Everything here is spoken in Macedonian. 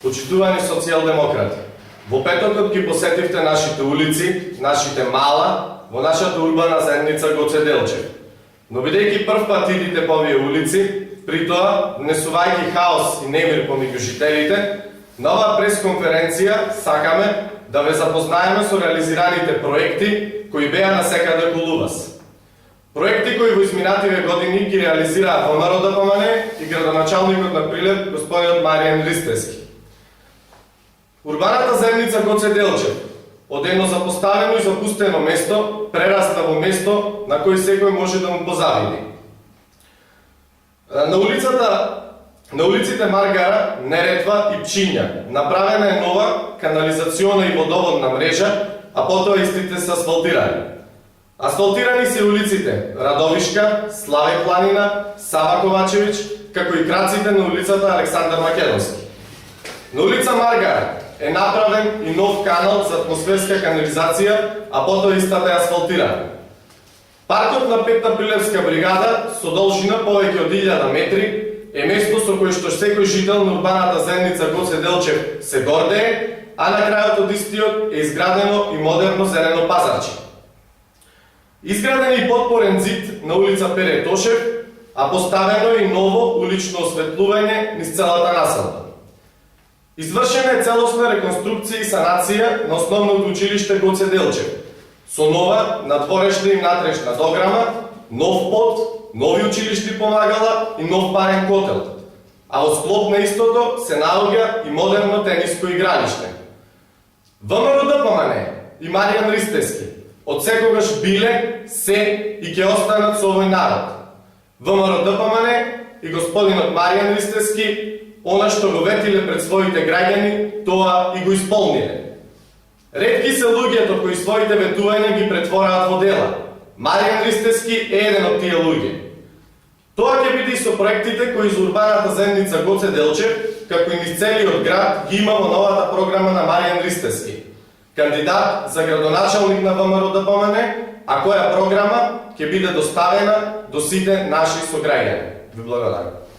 Почитувани социјалдемократи, во петокот ги посетивте нашите улици, нашите мала, во нашата урбана заедница Гоце Делчев. Но бидејќи прв пат идите по овие улици, при тоа внесувајќи хаос и немир помеѓу жителите, на оваа пресконференција сакаме да ве запознаеме со реализираните проекти кои беа насекаде околу вас. Проекти кои во изминативе години ги реализираа ВМРО ДПМН и градоначалникот на Прилеп, господинот Маријан Ристевски. Урбаната заедница Гоце Делчев, од едно запоставено и запустено место, прерасна во место на кој секој може да му позавиди. На улиците Маргара, Неретва и Пчиња направена е нова канализациона и водоводна мрежа, а потоа истите се асфалтирани. Асфалтирани се улиците Радовишка, Славе Планина, Сава Ковачевич, како и краците на улицата Александар Македонски. На улица Маргара е направен и нов канал за атмосферска канализација, а потоа истата е асфалтирана. Паркот на 5-та Прилепска бригада со должина повеќе од 1000 метри е место со кое што секој жител на урбаната заедница Гоце Делчев се гордее, а на крајот од истиот е изградено и модерно зелено пазарче. Изграден е и подпорен зид на улица Пере Тошев, а поставено и ново улично осветлување низ целата населба. Извршена е целосна реконструкција и санација на основното училиште Гоце Делчев, со нова надворешна и внатрешна дограма, нов под, нови училишни помагала и нов парен котел, а во склоп на истото се наоѓа и модерно тениско игралиште. ВМРО ДПМН и Маријан Ристевски од секогаш биле, се и ќе останат со овој народ. ВМРО ДПМН и господинот Маријан Ристевски она што го ветиле пред своите граѓани, тоа и го исполниле. Ретки се луѓето кои своите ветувања ги претвораат во дела. Маријан Ристевски е еден од тие луѓе. Тоа ќе биде и со проектите кои за урбаната заедница Гоце Делчев, како и низ целиот град, ги има во новата програма на Маријан Ристевски, кандидат за градоначалник на ВМРО ДПМН, а која програма ќе биде доставена до сите наши сограѓани. Ви благодарам.